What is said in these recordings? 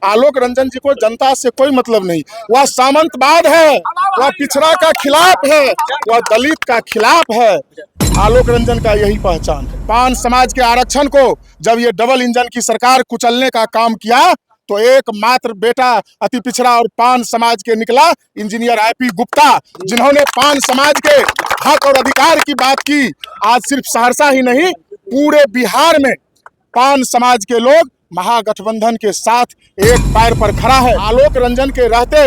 आलोक रंजन जी को जनता से कोई मतलब नहीं। वह सामंतवाद है, वह पिछड़ा का खिलाफ है, वह दलित का खिलाप है। आलोक रंजन का यही पहचान है। पान समाज के आरक्षण को जब ये डबल इंजन की सरकार कुचलने का काम किया तो एकमात्र बेटा अति पिछड़ा और पान समाज के निकला इंजीनियर आईपी गुप्ता, जिन्होंने पान समाज के हक और अधिकार की बात की। आज सिर्फ सहरसा ही नहीं, पूरे बिहार में पान समाज के लोग महागठबंधन के साथ एक पैर पर खड़ा है। आलोक रंजन के रहते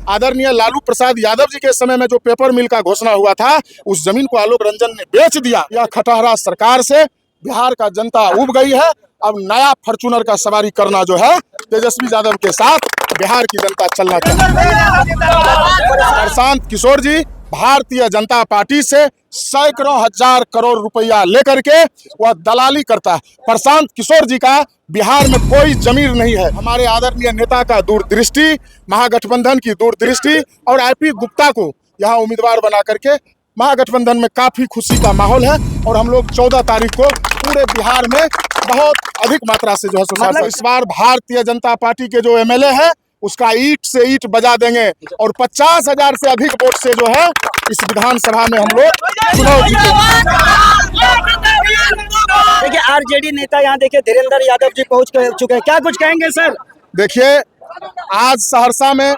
आदरणीय लालू प्रसाद यादव जी के समय में जो पेपर मिल का घोषणा हुआ था, उस जमीन को आलोक रंजन ने बेच दिया। यह खटहरा सरकार से बिहार का जनता उब गई है। अब नया फॉर्च्यूनर का सवारी करना जो है तेजस्वी यादव के साथ बिहार की जनता चलना चाहती है। प्रशांत किशोर जी भारतीय जनता पार्टी से सैकड़ों हजार करोड़ रुपया लेकर के वह दलाली करता है। प्रशांत किशोर जी का बिहार में कोई जमीर नहीं है। हमारे आदरणीय नेता का दूरदृष्टि, महागठबंधन की दूरदृष्टि और आईपी गुप्ता को यहाँ उम्मीदवार बना करके महागठबंधन में काफी खुशी का माहौल है। और हम लोग 14 तारीख को पूरे बिहार में बहुत अधिक मात्रा से जो है मतलब इस बार भारतीय जनता पार्टी के जो एमएलए है उसका ईंट से ईंट बजा देंगे और 50,000 से अधिक वोट से जो है इस विधानसभा में हम लोग चुनाव जीतेंगे। देखिए आरजेडी नेता यहाँ देखिए धीरेन्द्र यादव जी पहुंच चुके हैं, क्या कुछ कहेंगे सर? देखिए आज सहरसा में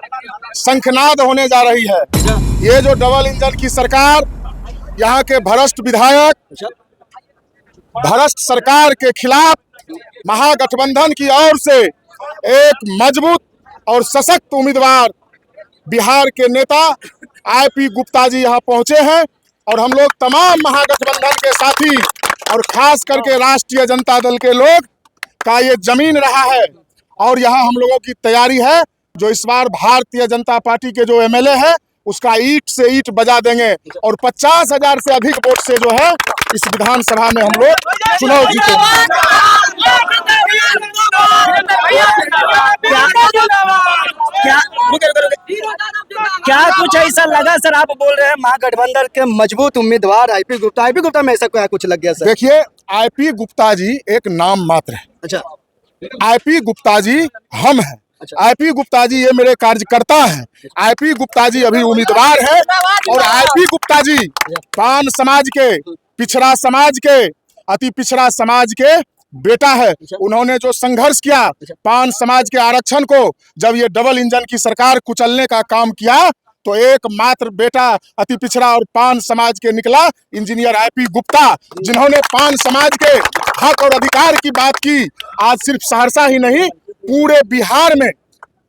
शंखनाद होने जा रही है। ये जो डबल इंजन की सरकार, यहाँ के भ्रष्ट विधायक, भ्रष्ट सरकार के खिलाफ महागठबंधन की ओर से एक मजबूत और सशक्त उम्मीदवार बिहार के नेता आईपी गुप्ता जी यहाँ पहुंचे हैं। और हम लोग तमाम महागठबंधन के साथी और खास करके राष्ट्रीय जनता दल के लोग का ये जमीन रहा है और यहाँ हम लोगों की तैयारी है जो इस बार भारतीय जनता पार्टी के जो एमएलए है उसका ईंट से ईंट बजा देंगे और 50,000 से अधिक वोट से जो है इस विधानसभा में हम लोग चुनाव जीतेंगे। क्या कुछ ऐसा लगा सर? आप बोल रहे हैं महागठबंधन के मजबूत उम्मीदवार आईपी गुप्ता में ऐसा क्या कुछ लग गया सर? देखिए आईपी गुप्ता जी एक नाम मात्र है। अच्छा, आईपी गुप्ता जी हम हैं। आईपी गुप्ता जी ये मेरे कार्यकर्ता हैं। आईपी गुप्ता जी अभी उम्मीदवार है और आईपी गुप्ता जी पान समाज के, पिछड़ा समाज के, अति पिछड़ा समाज के बेटा है। उन्होंने जो संघर्ष किया पान समाज के आरक्षण को जब ये डबल इंजन की सरकार कुचलने का काम किया तो एकमात्र बेटा अति पिछड़ा और पान समाज के निकला इंजीनियर आईपी गुप्ता, जिन्होंने पान समाज के हक और अधिकार की बात की। आज सिर्फ सहरसा ही नहीं, पूरे बिहार में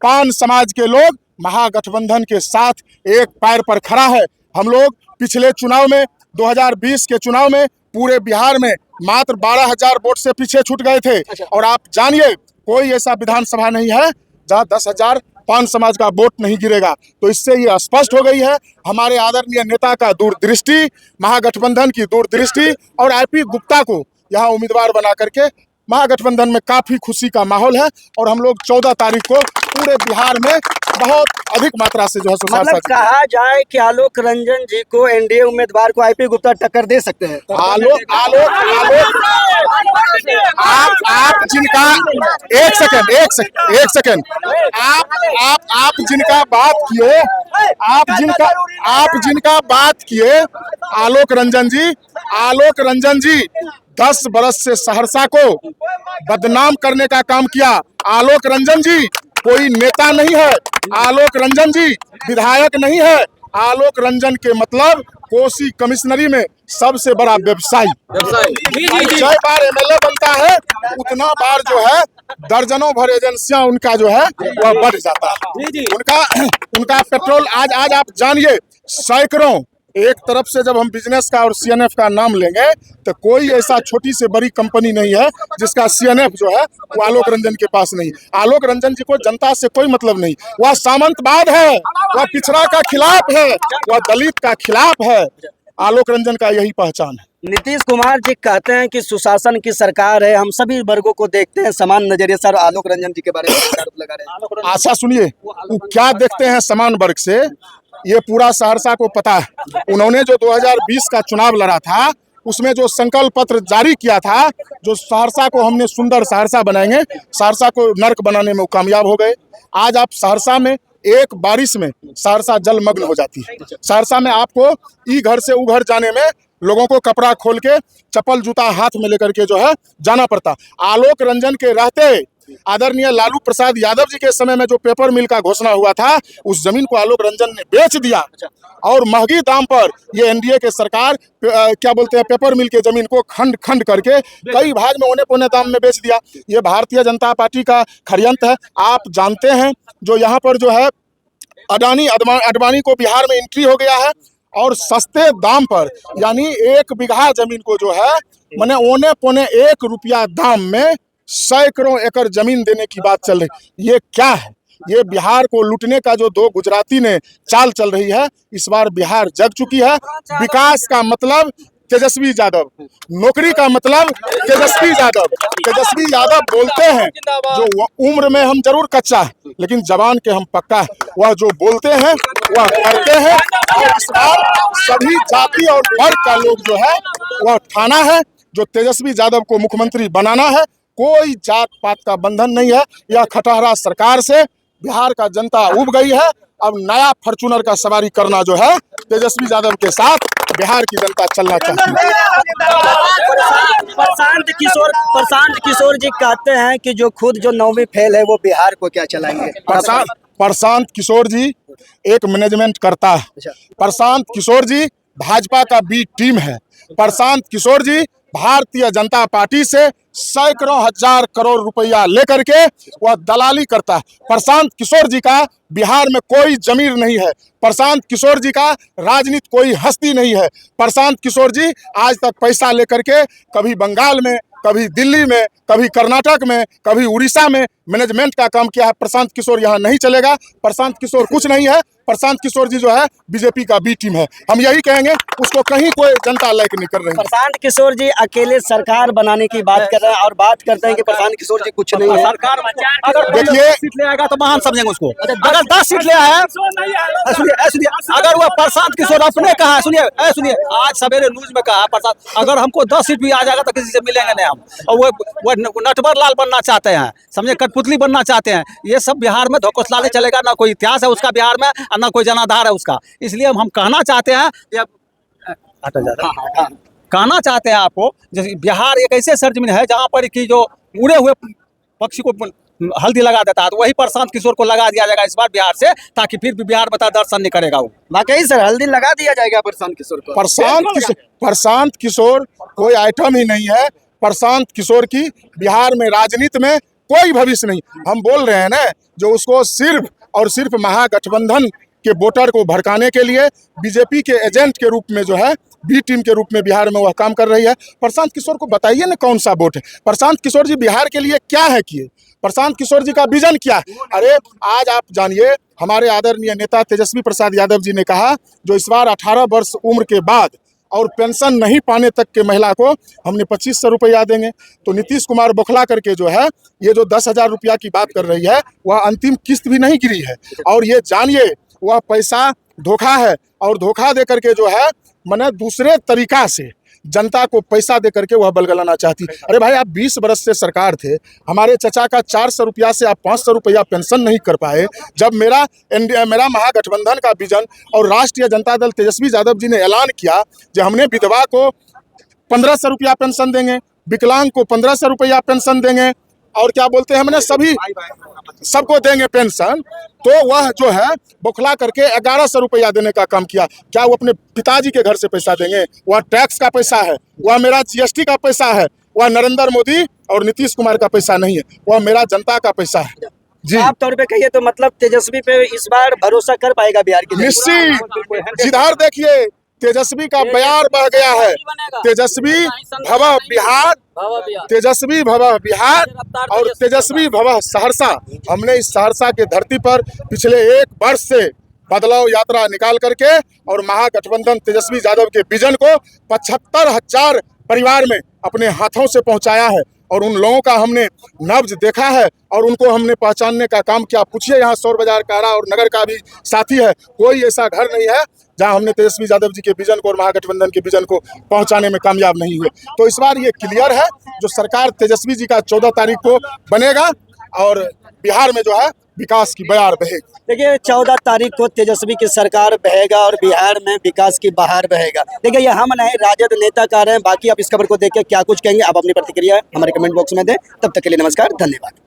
पान समाज के लोग महागठबंधन के साथ एक पैर पर खड़ा है। हम लोग पिछले चुनाव में 2020 के चुनाव में पूरे बिहार में मात्र 12,000 वोट से पीछे छूट गए थे। और आप जानिए कोई ऐसा विधानसभा नहीं है जहां 10,000 पान समाज का वोट नहीं गिरेगा। तो इससे ये स्पष्ट हो गई है हमारे आदरणीय नेता का दूरदृष्टि, महागठबंधन की दूरदृष्टि और आईपी गुप्ता को यहाँ उम्मीदवार बना करके महागठबंधन में काफी खुशी का माहौल है। और हम लोग 14 तारीख को पूरे बिहार में बहुत अधिक मात्रा से जो है मतलब कहा जाए कि आलोक रंजन जी को एनडीए उम्मीदवार को आईपी गुप्ता टक्कर दे सकते हैं। आलोक आप जिनका एक सेकंड आप जिनका बात किए आलोक रंजन जी 10 बरस से सहरसा को बदनाम करने का काम किया। आलोक रंजन जी कोई नेता नहीं है, आलोक रंजन जी विधायक नहीं है। आलोक रंजन के मतलब कोसी कमिश्नरी में सबसे बड़ा व्यवसायी। जय बार एमएलए बनता है उतना बार जो है दर्जनों भर एजेंसियां उनका जो है वह बढ़ जाता है। उनका पेट्रोल आज आप जानिए सैकड़ों, एक तरफ से जब हम बिजनेस का और सीएनएफ का नाम लेंगे तो कोई ऐसा छोटी से बड़ी कंपनी नहीं है जिसका सीएनएफ जो है वो आलोक रंजन के पास नहीं। आलोक रंजन जी को जनता से कोई मतलब नहीं। वह सामंतवाद है, वह पिछड़ा का खिलाफ है, वह दलित का खिलाफ है। आलोक रंजन का यही पहचान है। नीतीश कुमार जी कहते हैं कि सुशासन की सरकार है, हम सभी वर्गों को देखते हैं समान नजरिए। सर आलोक रंजन जी के बारे में आरोप लगा रहे हैं। अच्छा सुनिए, वो क्या देखते हैं समान वर्ग से, ये पूरा सहरसा को पता है। उन्होंने जो 2020 का चुनाव लड़ा था उसमें जो संकल्प पत्र जारी किया था, जो सहरसा को हमने सुंदर सहरसा बनाएंगे, सहरसा को नर्क बनाने में वो कामयाब हो गए। आज आप सहरसा में एक बारिश में सहरसा जलमग्न हो जाती है। सहरसा में आपको ई घर से उ घर जाने में लोगों को कपड़ा खोल के चप्पल जूता हाथ में लेकर के जो है जाना पड़ता। आलोक रंजन के रहते आदरणीय लालू प्रसाद यादव जी के समय में जो पेपर मिल का घोषणा हुआ था, उस जमीन को आलोक रंजन ने बेच दिया और महंगी दाम पर ये एनडीए के सरकार क्या बोलते हैं पेपर मिल के जमीन को खंड खंड करके कई भाग में औने पौने दाम में बेच दिया। ये भारतीय जनता पार्टी का षड्यंत्र है। आप जानते हैं जो यहाँ पर जो है अडवाणी को बिहार में एंट्री हो गया है और सस्ते दाम पर, यानी 1 बीघा जमीन को जो है मैंने औने पौने 1 रुपया दाम में सैकड़ों एकड़ जमीन देने की बात चल रही। ये क्या है? ये बिहार को लूटने का जो 2 गुजराती ने चाल चल रही है। इस बार बिहार जग चुकी है। विकास का मतलब तेजस्वी यादव, नौकरी का मतलब तेजस्वी यादव। तेजस्वी यादव बोलते हैं जो उम्र में हम जरूर कच्चा है, लेकिन जवान के हम पक्का है। वह जो बोलते हैं वह करते हैं और इस बार सभी जाति और वर्ग का लोग जो है वह ठाना है जो तेजस्वी यादव को मुख्यमंत्री बनाना है। कोई जात पात का बंधन नहीं है। यह खटहरा सरकार से बिहार का जनता उब गई है। अब नया फॉर्च्यूनर का सवारी करना जो है तेजस्वी यादव के साथ बिहार की जनता चलना चाहती है। प्रशांत किशोर जी कहते हैं कि जो खुद जो 9वीं फेल है वो बिहार को क्या चलाएंगे। प्रशांत किशोर जी एक मैनेजमेंट करता है। प्रशांत किशोर जी भाजपा का बी टीम है। प्रशांत किशोर जी भारतीय जनता पार्टी से सैकड़ों हजार करोड़ रुपया लेकर के वह दलाली करता है। प्रशांत किशोर जी का बिहार में कोई जमीर नहीं है। प्रशांत किशोर जी का राजनीति कोई हस्ती नहीं है। प्रशांत किशोर जी आज तक पैसा लेकर के कभी बंगाल में, कभी दिल्ली में, कभी कर्नाटक में, कभी उड़ीसा में मैनेजमेंट का काम किया है। प्रशांत किशोर यहाँ नहीं चलेगा। प्रशांत किशोर कुछ नहीं है। प्रशांत किशोर जी जो है बीजेपी का बी टीम है। हम यही कहेंगे, उसको कहीं कोई जनता लाइक नहीं कर रही है। प्रशांत किशोर जी अकेले सरकार बनाने की बात कर रहे हैं और बात करते हैं कि प्रशांत किशोर जी कुछ नहीं है। सरकार अगर देखिए, सीट ले आएगा तो महान समझेंगे उसको। अगर 10 सीट ले आया है, सुनिए, अगर वो प्रशांत किशोर अपने कहा, सुनिए आज सवेरे न्यूज में कहा प्रशांत, अगर हमको 10 सीट भी आ जाएगा तो किसी से मिलेंगे नहीं हम। और वो नटवर लाल बनना चाहते हैं, समझे, कठपुतली बनना चाहते हैं। ये सब बिहार में धोखोसला नहीं चलेगा। ना कोई इतिहास है उसका बिहार में, ना कोई जनाधार है उसका। इसलिए हम कहना चाहते हैं, कहना चाहते हैं आपको, जैसे बिहार एक ऐसे सरजमीन है जहाँ पर कि जो उड़े हुए पक्षी को हल्दी लगा देता है, तो वही प्रशांत किशोर को लगा दिया जाएगा इस बार बिहार से, ताकि फिर भी बिहार बता दर्शन नहीं करेगा वो। वाकई सर हल्दी लगा दिया जाएगा प्रशांत किशोर को। प्रशांत किशोर कोई आइटम ही नहीं है। प्रशांत किशोर की बिहार में राजनीति में कोई भविष्य नहीं। हम बोल रहे हैं ना, जो उसको सिर्फ और सिर्फ महागठबंधन के वोटर को भड़काने के लिए बीजेपी के एजेंट के रूप में जो है बी टीम के रूप में बिहार में वह काम कर रही है। प्रशांत किशोर को बताइए ना कौन सा वोट है। प्रशांत किशोर जी बिहार के लिए क्या है किए? प्रशांत किशोर जी का विजन क्या है? अरे आज आप जानिए, हमारे आदरणीय नेता तेजस्वी प्रसाद यादव जी ने कहा जो इस बार 18 वर्ष उम्र के बाद और पेंशन नहीं पाने तक के महिला को हमने 2500 रुपया देंगे। तो नीतीश कुमार बौखला करके जो है ये जो 10,000 रुपया की बात कर रही है, वह अंतिम किस्त भी नहीं गिरी है। और ये जानिए वह पैसा धोखा है और धोखा दे करके जो है मैंने दूसरे तरीका से जनता को पैसा दे करके वह बलगलाना चाहती है। अरे भाई, आप 20 बरस से सरकार थे, हमारे चचा का 400 रुपया से आप 500 रुपया पेंशन नहीं कर पाए। जब मेरा महागठबंधन का विजन और राष्ट्रीय जनता दल तेजस्वी यादव जी ने ऐलान किया कि हमने विधवा को 1500 रुपया पेंशन देंगे, विकलांग को 1500 रुपया पेंशन देंगे और क्या बोलते हैं हमने सभी सबको देंगे पेंशन, तो वह जो है बौखला करके 1100 रुपया देने का काम किया। क्या वो अपने पिताजी के घर से पैसा देंगे? वह टैक्स का पैसा है, वह मेरा जीएसटी का पैसा है, वह नरेंद्र मोदी और नीतीश कुमार का पैसा नहीं है, वह मेरा जनता का पैसा है। जी आप तौर पे कहिए तो मतलब तेजस्वी पे इस बार भरोसा कर पाएगा बिहार की? निश्चित। जिधर देखिए तेजस्वी का बयार बह गया है। तेजस्वी भव बिहार, तेजस्वी भव बिहार और तेजस्वी भव सहरसा। हमने इस सहरसा के धरती पर पिछले 1 वर्ष से बदलाव यात्रा निकाल करके और महागठबंधन तेजस्वी यादव के विजन को 75,000 परिवार में अपने हाथों से पहुंचाया है और उन लोगों का हमने नब्ज देखा है और उनको हमने पहचानने का काम किया। पूछिए यहाँ सौर बाजार कारा और नगर का भी साथी है, कोई ऐसा घर नहीं है जहां हमने तेजस्वी यादव जी के विजन को और महागठबंधन के विजन को पहुंचाने में कामयाब नहीं हुए। तो इस बार ये क्लियर है, जो सरकार तेजस्वी जी का 14 तारीख को बनेगा और बिहार में जो है विकास की बयार बहेगी। देखिए 14 तारीख को तेजस्वी की सरकार बहेगा और बिहार में विकास की बहार बहेगा। देखिए ये हम नहीं, राजद नेता कह रहे हैं। बाकी आप इस खबर को देख के क्या कुछ कहेंगे, आप अपनी प्रतिक्रिया हमारे कमेंट बॉक्स में दें। तब तक के लिए नमस्कार, धन्यवाद।